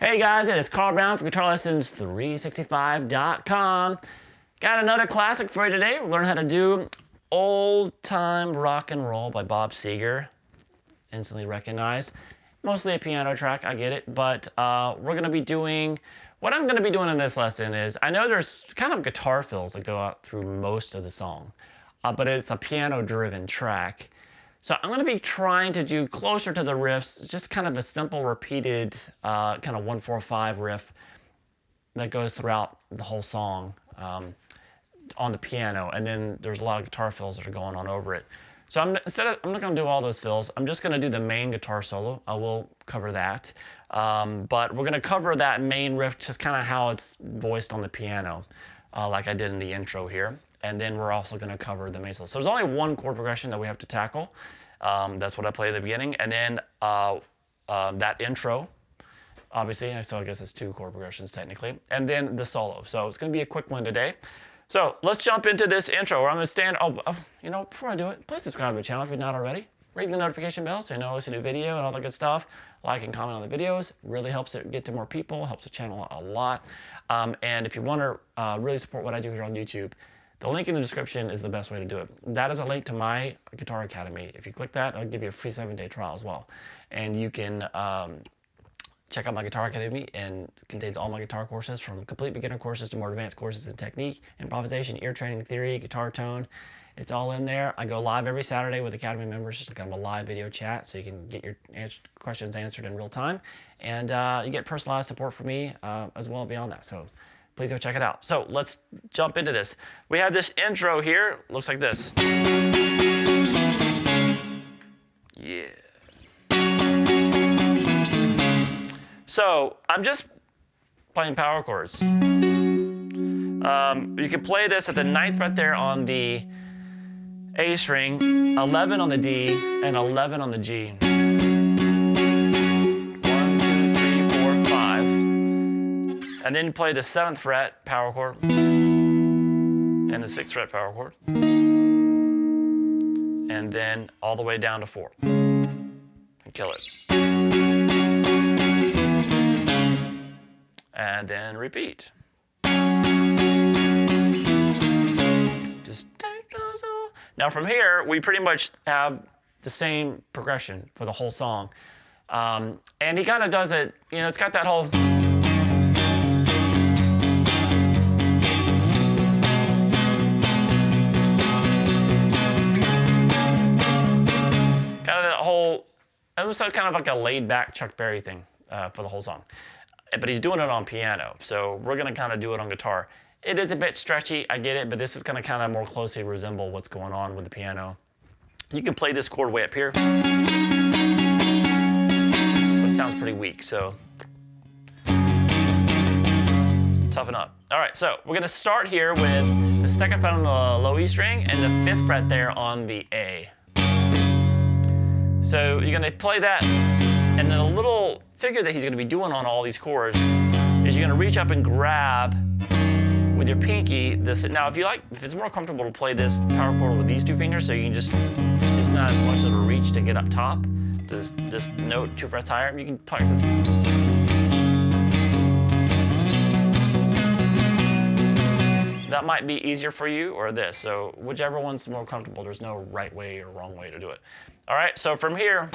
Hey guys, it is Carl Brown from guitarlessons365.com. Got another classic for you today. We're learning how to do Old Time Rock and Roll by Bob Seger. Instantly recognized. Mostly a piano track, I get it, but we're gonna be doing, what I'm gonna be doing in this lesson is, I know there's kind of guitar fills that go out through most of the song, but it's a piano-driven track. So I'm going to be trying to do closer to the riffs, just kind of a simple repeated kind of 1-4-5 riff that goes throughout the whole song on the piano. And then there's a lot of guitar fills that are going on over it. So I'm not going to do all those fills. I'm just going to do the main guitar solo. I will cover that. But we're going to cover that main riff, just kind of how it's voiced on the piano, like I did in the intro here. And then we're also going to cover the main solo. So there's only one chord progression that we have to tackle. That's what I play at the beginning. And then that intro, obviously, so I guess it's two chord progressions technically. And then the solo. So it's going to be a quick one today. So let's jump into this intro where I'm going to stand. You know, before I do it, please subscribe to the channel if you're not already. Ring the notification bell so you know it's a new video and all that good stuff. Like and comment on the videos. Really helps it get to more people. Helps the channel a lot. And if you want to really support what I do here on YouTube, the link in the description is the best way to do it. That is a link to my Guitar Academy. If you click that, I'll give you a free 7-day trial as well. And you can check out my Guitar Academy, and it contains all my guitar courses, from complete beginner courses to more advanced courses in technique, improvisation, ear training, theory, guitar tone. It's all in there. I go live every Saturday with Academy members, just kind of a live video chat, so you can get your questions answered in real time. And you get personalized support from me as well beyond that. So please go check it out. So let's jump into this. We have this intro here. Looks like this. Yeah. So I'm just playing power chords. You can play this at the 9th fret there on the A string, 11 on the D, and 11 on the G. 1, 2, 3, 4, 5. And then you play the 7th fret power chord and the 6th fret power chord. And then all the way down to 4. And kill it. And then repeat. Just take those all. Now from here, we pretty much have the same progression for the whole song. And he kind of does it, you know, it's got that whole it was kind of like a laid-back Chuck Berry thing for the whole song. But he's doing it on piano, so we're going to kind of do it on guitar. It is a bit stretchy, I get it, but this is going to kind of more closely resemble what's going on with the piano. You can play this chord way up here, but it sounds pretty weak, so toughen up. All right, so we're going to start here with the 2nd fret on the low E string and the 5th fret there on the A. So you're going to play that, and then the little figure that he's going to be doing on all these chords is you're going to reach up and grab with your pinky this. Now, if it's more comfortable to play this power chord with these two fingers, so you can just, it's not as much of a reach to get up top, this note 2 frets higher, you can practice. That might be easier for you, or this. So whichever one's more comfortable, there's no right way or wrong way to do it. All right, so from here,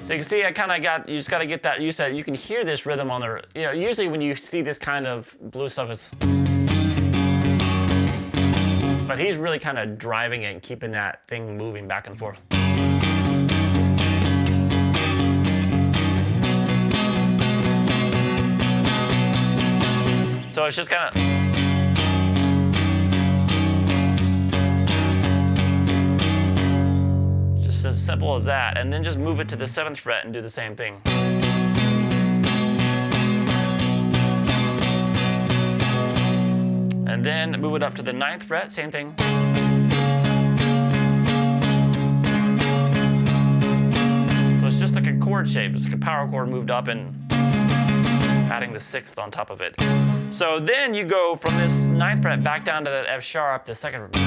so you can see I kind of you just got to get that used to it. You can hear this rhythm on the, you know, usually when you see this kind of blues stuff, it's, but he's really kind of driving it and keeping that thing moving back and forth. So it's just kind of, just as simple as that. And then just move it to the 7th fret and do the same thing. And then move it up to the 9th fret, same thing. So it's just like a chord shape, it's like a power chord moved up and adding the 6th on top of it. So then you go from this 9th fret back down to that F sharp, the 2nd fret.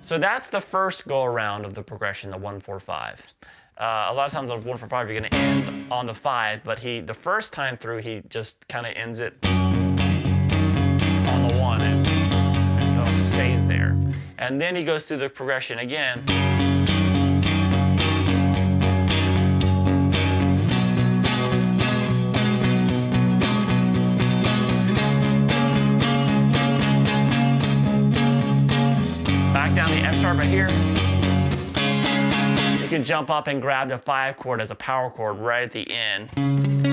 So So that's the first go around of the progression, the 1-4-5. A lot of times on 1-4-5 you're going to end on the 5, but the first time through he just kind of ends it on the 1 and so it stays there. And then he goes through the progression again. Back down the F sharp right here. You can jump up and grab the 5 chord as a power chord right at the end.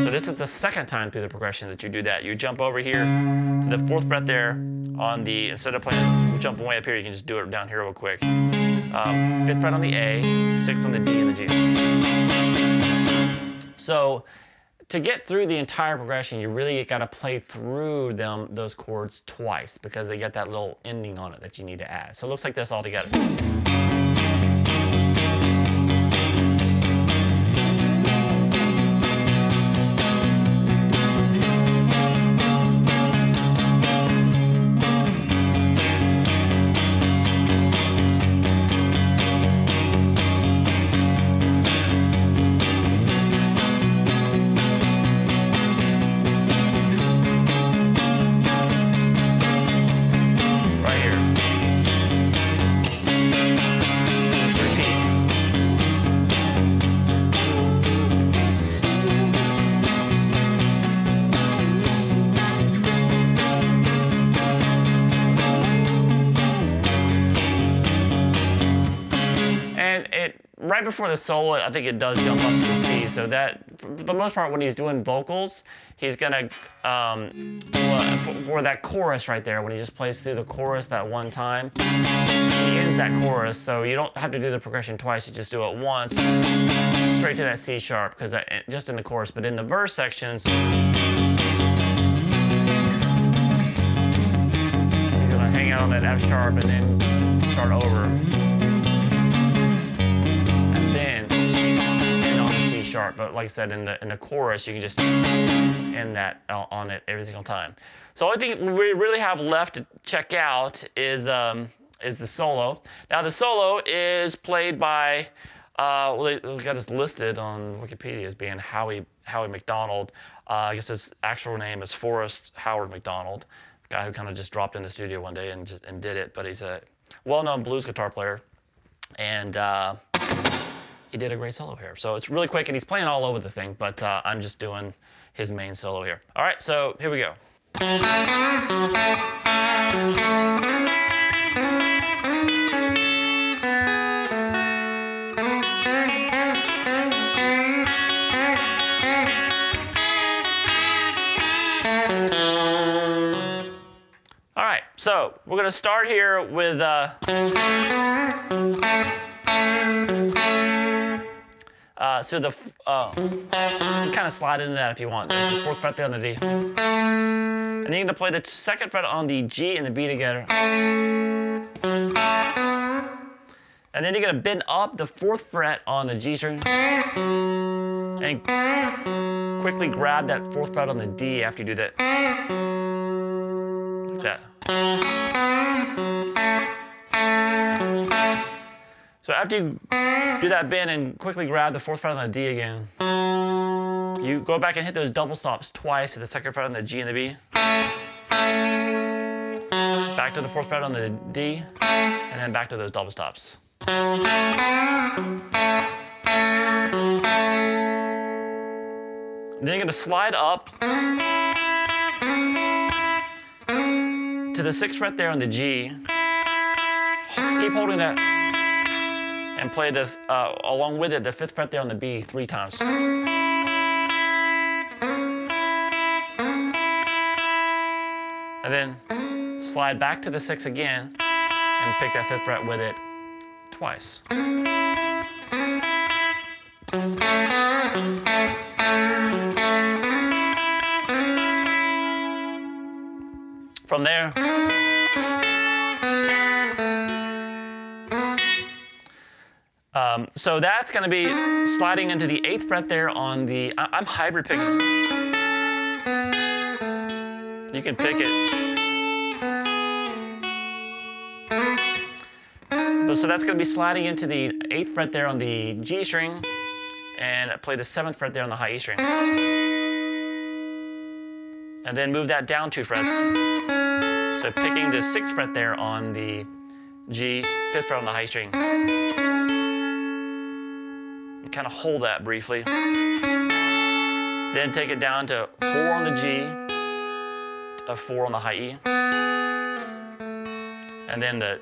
So this is the second time through the progression that you do that. You jump over here to the 4th fret there on the, instead of playing, jumping way up here, you can just do it down here real quick. 5th fret on the A, 6th on the D and the G. So to get through the entire progression, you really got to play through those chords twice because they get that little ending on it that you need to add. So it looks like this all together. Right before the solo, I think it does jump up to the C, so that, for the most part, when he's doing vocals, he's gonna, for that chorus right there, when he just plays through the chorus that one time, he ends that chorus, so you don't have to do the progression twice, you just do it once, straight to that C sharp, because just in the chorus, but in the verse sections, he's gonna hang out on that F sharp and then start over. Sharp, but like I said, in the chorus, you can just end that on it every single time. So the only thing we really have left to check out is the solo. Now the solo is played by, well, they got this listed on Wikipedia as being Howie McDonald. I guess his actual name is Forrest Howard McDonald, the guy who kind of just dropped in the studio one day and did it. But he's a well-known blues guitar player, and he did a great solo here. So it's really quick, and he's playing all over the thing, but I'm just doing his main solo here. All right, so here we go. All right, so we're gonna start here with so you kind of slide into that if you want. The 4th fret there on the D. And then you're going to play the 2nd fret on the G and the B together. And then you're going to bend up the 4th fret on the G string. And quickly grab that 4th fret on the D after you do that. Like that. So after you do that bend and quickly grab the 4th fret on the D again, you go back and hit those double stops twice at the 2nd fret on the G and the B. Back to the 4th fret on the D, and then back to those double stops. Then you're going to slide up to the 6th fret there on the G. Keep holding that. And play along with it, the 5th fret there on the B 3 times. And then slide back to the 6 again and pick that 5th fret with it twice. From there, so that's going to be sliding into the 8th fret there on the, I'm hybrid picking. You can pick it. So that's going to be sliding into the 8th fret there on the G string, and play the 7th fret there on the high E string. And then move that down 2 frets. So picking the 6th fret there on the G, 5th fret on the high string. And kind of hold that briefly. Then take it down to 4 on the G, a 4 on the high E. And then the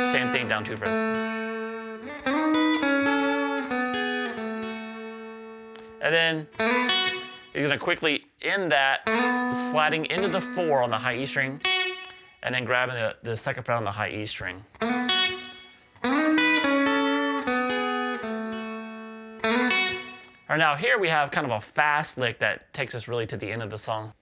same thing down 2 frets. And then he's going to quickly end that, sliding into the 4 on the high E string, and then grabbing the 2nd fret on the high E string. All right, now here we have kind of a fast lick that takes us really to the end of the song.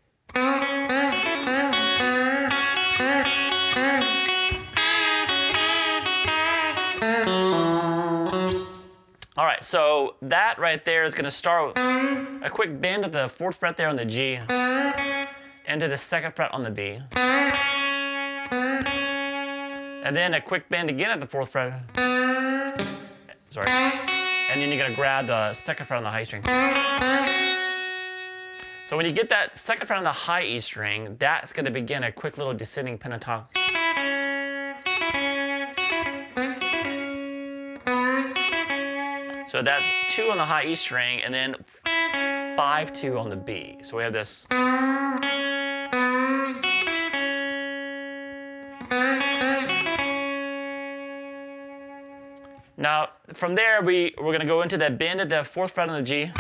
All right, so that right there is going to start a quick bend at the 4th fret there on the G, into the 2nd fret on the B, and then a quick bend again at the 4th fret. Sorry, and then you're going to grab the 2nd fret on the high string. So when you get that 2nd fret on the high E string, that's going to begin a quick little descending pentatonic. So that's 2 on the high E string, and then 5-2 on the B. So we have this. Now, from there, we're going to go into that bend at the 4th fret on the G,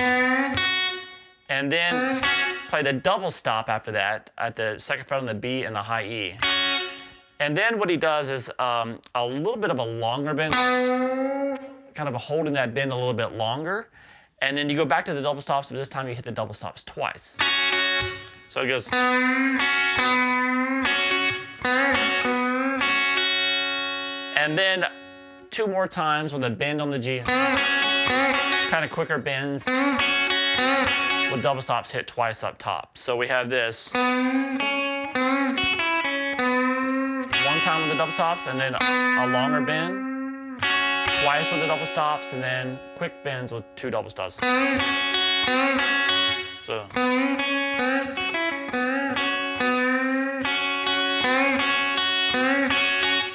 and then play the double stop after that at the 2nd fret on the B and the high E. And then what he does is a little bit of a longer bend, kind of holding that bend a little bit longer, and then you go back to the double stops, but this time you hit the double stops twice. So it goes. And then 2 more times with a bend on the G, kind of quicker bends with double stops hit twice up top. So we have this. 1 time with the double stops, and then a longer bend. Twice with the double stops, and then quick bends with 2 double stops. So.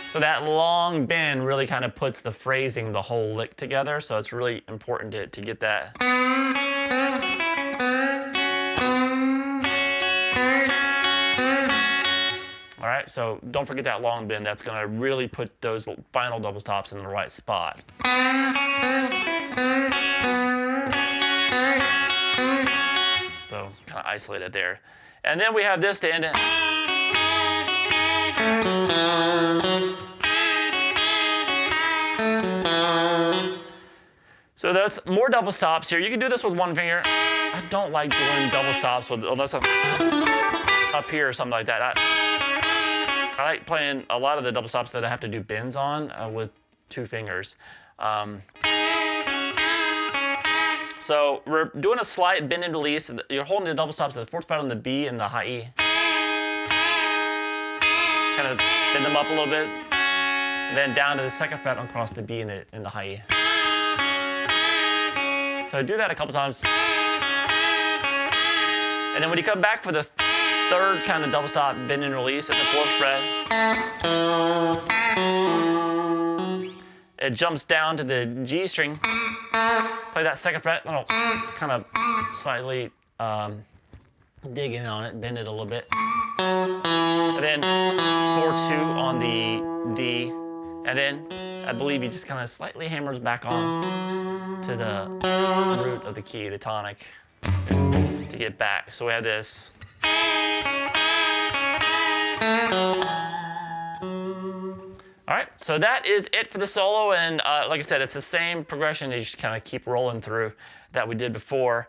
So that long bend really kind of puts the phrasing, the whole lick together, so it's really important to get that. All right, so don't forget that long bend. That's going to really put those final double stops in the right spot. So kind of isolate it there. And then we have this to end it. So that's more double stops here. You can do this with 1 finger. I don't like doing double stops unless I'm up here or something like that. I like playing a lot of the double stops that I have to do bends on with 2 fingers. So we're doing a slight bend and release. You're holding the double stops at the 4th fret on the B and the high E. Kind of bend them up a little bit. And then down to the 2nd fret across the B and the high E. So do that a couple times. And then when you come back for the 3rd kind of double stop bend and release at the 4th fret, it jumps down to the G string. Play that 2nd fret, kind of slightly dig in on it, bend it a little bit. And then 4-2 on the D, and then I believe he just kind of slightly hammers back on to the root of the key, the tonic, to get back. So we have this. All right, so that is it for the solo, and like I said, it's the same progression. You just kind of keep rolling through that we did before.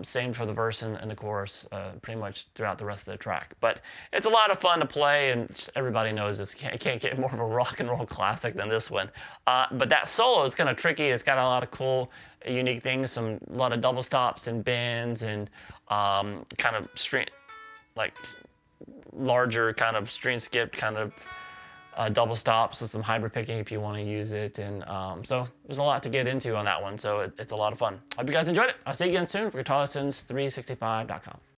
Same for the verse and the chorus, pretty much throughout the rest of the track. But it's a lot of fun to play, and just everybody knows this. Can't get more of a rock and roll classic than this one. But that solo is kind of tricky. It's got a lot of cool, unique things, a lot of double stops and bends, and kind of string, like larger kind of string skip kind of double stops with some hybrid picking if you want to use it. And so there's a lot to get into on that one. So it's a lot of fun. Hope you guys enjoyed it. I'll see you again soon for guitarlessons365.com.